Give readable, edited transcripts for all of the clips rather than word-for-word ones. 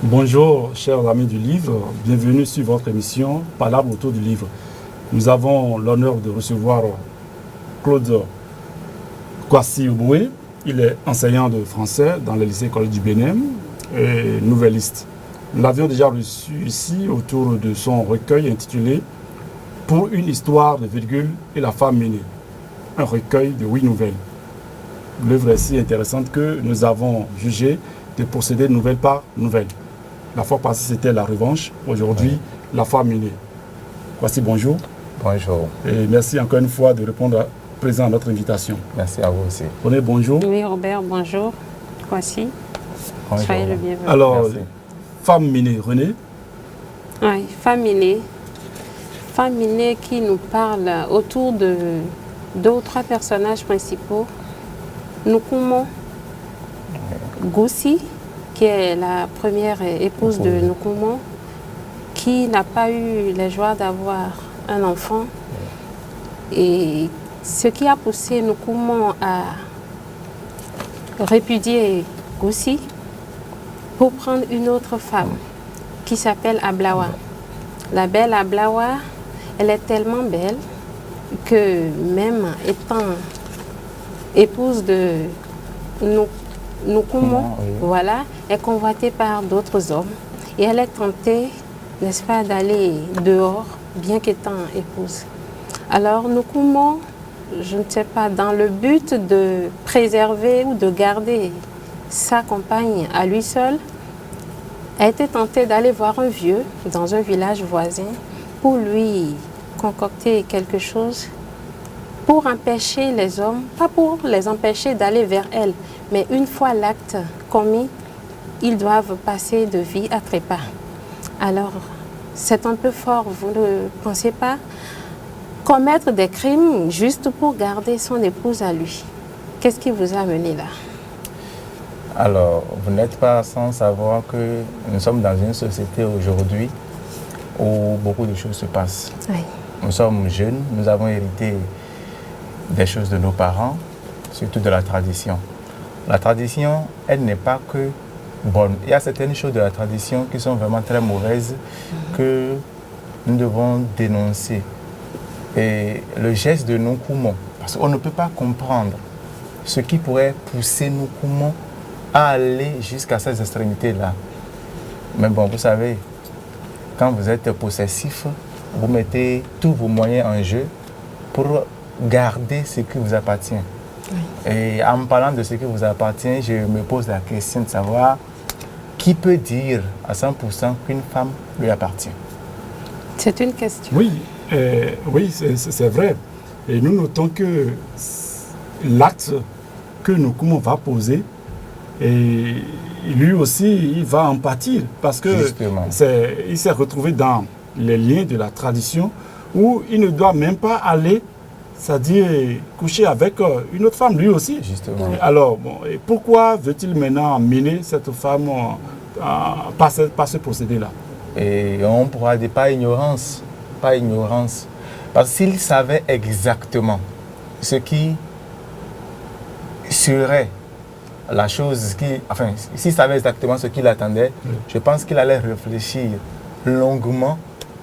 Bonjour, chers amis du livre. Bienvenue sur votre émission Palabre autour du livre. Nous avons l'honneur de recevoir Claude Kwasi Oboué. Il est enseignant de français dans le lycée Collège du Bénin et nouvelliste. Nous l'avions déjà reçu ici autour de son recueil intitulé Pour une histoire de virgule et la femme menée. Un recueil de 8 nouvelles. L'œuvre est si intéressante que nous avons jugé de procéder nouvelle par nouvelle. La fois passée, c'était la revanche. Aujourd'hui, la femme menée. Voici, bonjour. Bonjour. Et merci encore une fois de répondre présent à notre invitation. Merci à vous aussi. René, bonjour. Oui, Robert, bonjour. Voici. Bonjour. Soyez le bienvenu. Alors, Merci. femme menée, René. Oui, femme menée. Femme menée qui nous parle autour de 2 ou 3 personnages principaux. Nkumo Goussi, qui est la première épouse de Nkumo, qui n'a pas eu la joie d'avoir un enfant. Et ce qui a poussé Nkumo à répudier Goussi pour prendre une autre femme qui s'appelle Ablawa. La belle Ablawa, elle est tellement belle que même étant épouse de Nkumo, voilà, est convoitée par d'autres hommes. Et elle est tentée, n'est-ce pas, d'aller dehors, bien qu'étant épouse. Alors Nkumo, je ne sais pas, dans le but de préserver ou de garder sa compagne à lui seul, a été tentée d'aller voir un vieux dans un village voisin pour lui concocter quelque chose pour empêcher les hommes, pas pour les empêcher d'aller vers elle, mais une fois l'acte commis, ils doivent passer de vie à trépas. Alors, c'est un peu fort, vous ne pensez pas? Commettre des crimes juste pour garder son épouse à lui. Qu'est-ce qui vous a amené là? Alors, vous n'êtes pas sans savoir que nous sommes dans une société aujourd'hui où beaucoup de choses se passent. Oui. Nous sommes jeunes, nous avons hérité des choses de nos parents, surtout de la tradition. La tradition, elle n'est pas que bonne. Il y a certaines choses de la tradition qui sont vraiment très mauvaises que nous devons dénoncer. Et le geste de Nkumo, parce qu'on ne peut pas comprendre ce qui pourrait pousser Nkumo à aller jusqu'à ces extrémités-là. Mais bon, vous savez, quand vous êtes possessif, vous mettez tous vos moyens en jeu pour garder ce qui vous appartient. Oui. Et en me parlant de ce qui vous appartient, je me pose la question de savoir qui peut dire à 100% qu'une femme lui appartient. C'est une question. Oui, oui, c'est vrai. Et nous notons que l'acte que Nkumo va poser, et lui aussi, il va en pâtir parce que il s'est retrouvé dans les liens de la tradition où il ne doit même pas aller, c'est-à-dire coucher avec une autre femme, lui aussi. Justement. Alors, bon, et pourquoi veut-il maintenant mener cette femme par ce procédé-là? Et on pourra dire pas ignorance. Parce qu'il savait exactement ce qui serait la chose qui... Enfin, s'il savait exactement ce qu'il attendait, je pense qu'il allait réfléchir longuement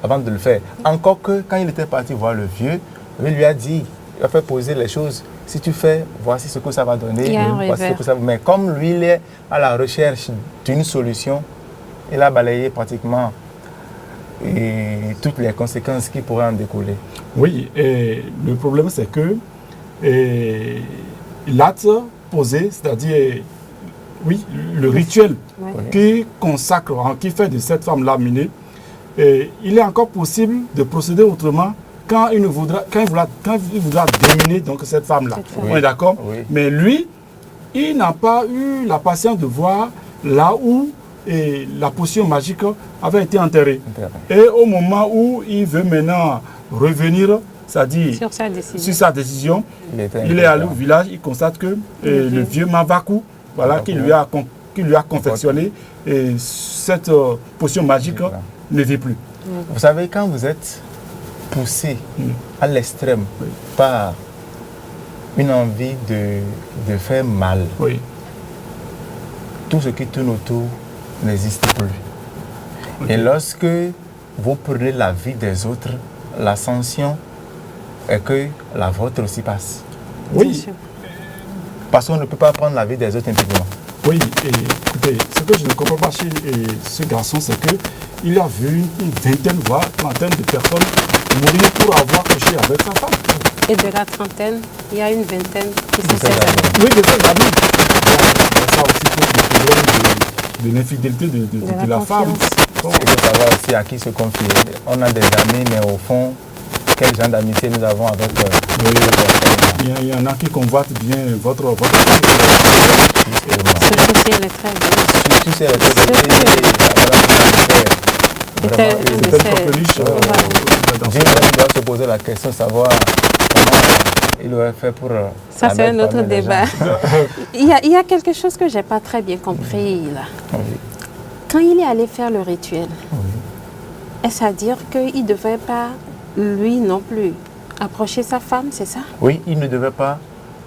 avant de le faire. Encore que quand il était parti voir le vieux, il lui a dit, il a fait poser les choses. Si tu fais, voici ce que ça va donner. Voici ce que ça... Mais comme lui, il est à la recherche d'une solution, il a balayé pratiquement toutes les conséquences qui pourraient en découler. Oui, et le problème c'est que l'acte posé, c'est-à-dire oui, le rituel qui consacre, qui fait de cette femme-là menée, il est encore possible de procéder autrement quand il voudra déminer donc cette femme-là. Oui. On est d'accord? Oui. Mais lui, il n'a pas eu la patience de voir là où la potion magique avait été enterrée. Et au moment où il veut maintenant revenir, c'est-à-dire sur sa décision, il est allé au village, il constate que le vieux Mavaku, voilà, qui lui a confectionné cette potion magique ne vit plus. Vous savez, quand vous êtes poussé à l'extrême par une envie de faire mal, tout ce qui tourne autour n'existe plus. Ok. Et lorsque vous prenez la vie des autres, la sanction est que la vôtre aussi passe. Bien Oui, sûr. Parce qu'on ne peut pas prendre la vie des autres impunément. oui. Et écoutez, ce que je ne comprends pas chez ce garçon, c'est qu'il a vu une vingtaine, voire trentaine de personnes mourir pour avoir couché avec sa femme. Et de la trentaine, il y a une vingtaine qui sont C'est ses ça. amis. Oui, de ses amis. Ça aussi pose des problèmes de l'infidélité de la femme. confiance. Bon, Il faut savoir aussi à qui se confier. On a des amis, mais au fond, quel genre d'amitié nous avons avec oui, il y en a qui convoitent bien votre femme. Surtout si elle est très belle. Surtout si elle est très belle, C'était un de C'est ses- un peu riche. Dans Dieu même doit se poser la question de savoir comment il aurait fait pour. Ça, la c'est un mettre autre parmi les débat. gens. Il y a quelque chose que je n'ai pas très bien compris là. Oui. Quand il est allé faire le rituel, Oui. est-ce à dire qu'il ne devait pas, lui non plus, approcher sa femme, c'est ça? Oui, il ne devait pas,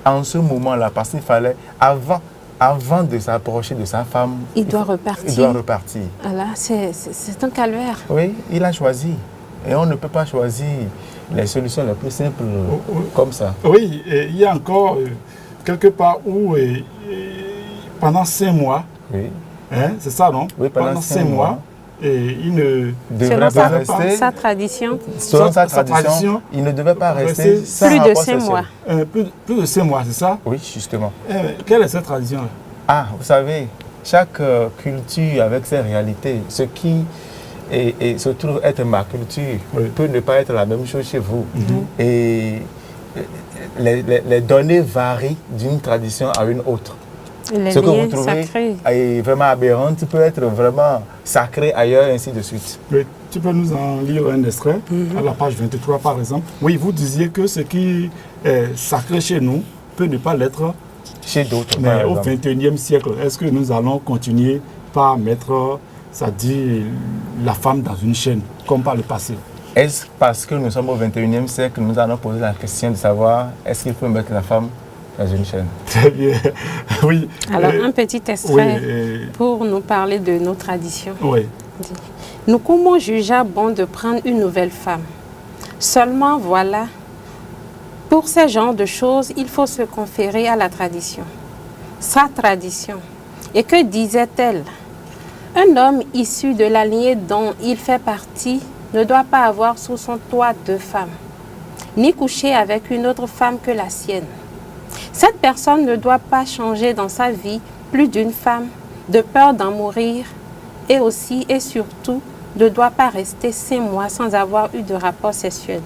en ce moment-là, parce qu'il fallait, avant de s'approcher de sa femme, Il doit repartir. il doit repartir. Ah là, c'est un calvaire. Oui, il a choisi. Et on ne peut pas choisir les solutions les plus simples oui. comme ça. Oui, et il y a encore quelque part où pendant 5 mois, Oui. hein, c'est ça, non? Oui, pendant 5 5 mois, mois. et il ne Devrait Selon pas sa, rester, sa tradition, selon sa sa tradition, tradition, il ne devait pas rester rester sans plus de rapport 5 sexuel. mois. plus de 5 mois, c'est ça? Oui, justement. Quelle est cette tradition-là? Ah, vous savez, chaque culture avec ses réalités, ce qui se trouve être ma culture Oui. peut ne pas être la même chose chez vous. Mhm. Et les données varient d'une tradition à une autre. Les Ce que vous liens trouvez sacrés. est vraiment aberrant peut être vraiment sacré ailleurs, ainsi de suite. Mais tu peux nous en lire un extrait, à la page 23 par exemple. Oui, vous disiez que ce qui est sacré chez nous peut ne pas l'être, Chez d'autres, mais par au exemple. 21e siècle. Est-ce que nous allons continuer par mettre, c'est-à-dire la femme dans une chaîne, comme par le passé? Est-ce parce que nous sommes au 21e siècle que nous allons poser la question de savoir est-ce qu'il faut mettre la femme dans une chaîne? Très bien. Oui. Alors, Euh, un petit oui, extrait pour nous parler de nos traditions. oui. Nous comment jugea bon de prendre une nouvelle femme. Seulement, voilà, pour ce genre de choses, il faut se conférer à la tradition. Sa tradition. Et que disait-elle? Un homme issu de la lignée dont il fait partie ne doit pas avoir sous son toit 2 femmes, ni coucher avec une autre femme que la sienne. Cette personne ne doit pas changer dans sa vie plus d'une femme, de peur d'en mourir, et aussi et surtout ne doit pas rester 5 mois sans avoir eu de rapport sexuel.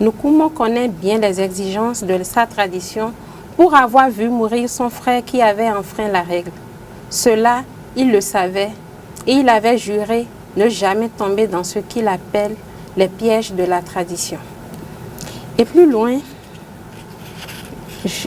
Nkumo connaît bien les exigences de sa tradition pour avoir vu mourir son frère qui avait enfreint la règle. Cela, il le savait et il avait juré ne jamais tomber dans ce qu'il appelle les pièges de la tradition. Et plus loin,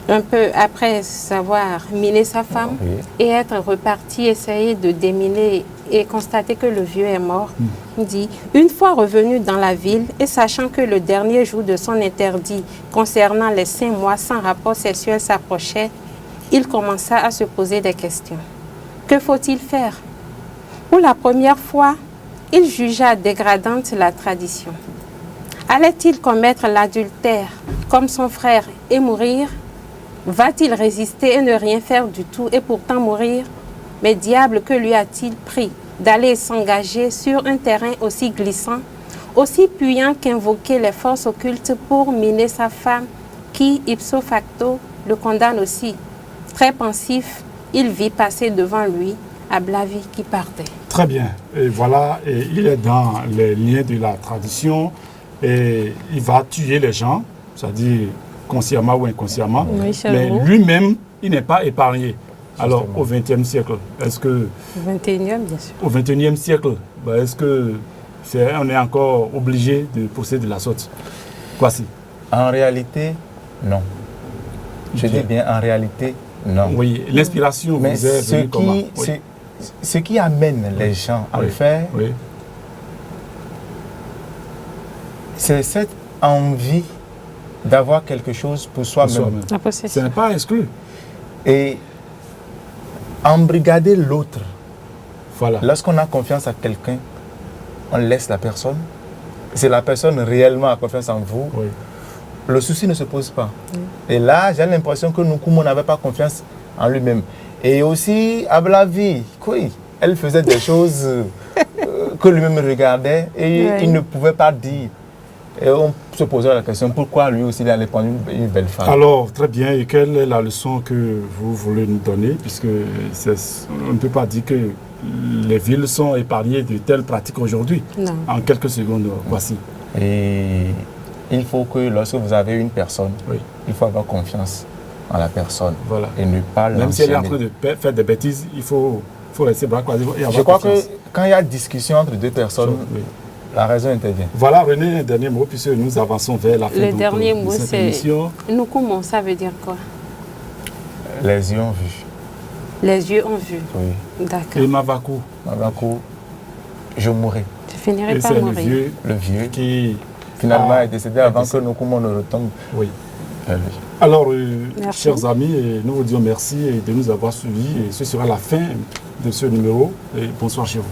un peu après avoir miné sa femme Oui. et être reparti, essayer de déminer et constater que le vieux est mort, il dit, une fois revenu dans la ville et sachant que le dernier jour de son interdit concernant les 5 mois sans rapport sexuel s'approchait, il commença à se poser des questions. Que faut-il faire? Pour la première fois, il jugea dégradante la tradition. Allait-il commettre l'adultère comme son frère et mourir? Va-t-il résister et ne rien faire du tout et pourtant mourir? Mais diable, que lui a-t-il pris d'aller s'engager sur un terrain aussi glissant, aussi puant qu'invoquer les forces occultes pour miner sa femme qui, ipso facto, le condamne aussi. Très pensif, il vit passer devant lui Ablavi qui partait. Très bien. Et voilà, et il est dans les liens de la tradition et il va tuer les gens, c'est-à-dire consciemment ou inconsciemment. Oui, c'est mais vrai. lui-même, il n'est pas épargné. Alors, Justement. au XXe siècle, est-ce que, 21e, bien sûr. au XXIe siècle, est-ce que on est encore obligé de procéder de la sorte? Voici. En réalité, non. Je dis bien en réalité, non. Oui, l'inspiration Mais vous est ce venue comment? qui, ce qui amène les gens à le faire, Oui. c'est cette envie d'avoir quelque chose pour soi-même. Soi-même. La Ce possession. n'est pas exclu. Et embrigader l'autre Voilà. Lorsqu'on a confiance à quelqu'un, on laisse la personne. C'est la personne réellement a confiance en vous. Oui. Le souci ne se pose pas. Et là, j'ai l'impression que Nkumo n'avait pas confiance en lui-même. Et aussi, Ablavi, oui, elle faisait des choses que lui-même regardait et il ne pouvait pas dire. Et on se posait la question, pourquoi lui aussi il allait prendre une belle femme? Alors, très bien. Et quelle est la leçon que vous voulez nous donner? Puisque on ne peut pas dire que les villes sont épargnées de telles pratiques aujourd'hui. Non. En quelques secondes, voici. Et il faut que lorsque vous avez une personne, Oui. il faut avoir confiance en la personne. Voilà. Et ne pas Même si elle est en l'enchaîner. train de faire des bêtises, il faut rester bras croisés et avoir Je crois que confiance. quand il y a discussion entre deux personnes, Oui. la raison intervient. Voilà, René, un dernier mot, puisque nous avançons vers la fin Le de dernier mot, cette c'est émission. Nkumo, ça veut dire quoi? Les yeux ont vu. Les yeux ont vu. Oui. D'accord. Et Mavaku, Mavaku, je mourrai. Je finirai et par c'est le mourir. vieux Le vieux qui finalement est décédé avant que décédé. Nkumo ne retombe Oui. vers lui. Alors, Merci. chers amis, nous vous disons merci de nous avoir suivis. Et ce sera la fin de ce numéro. Et bonsoir chez vous.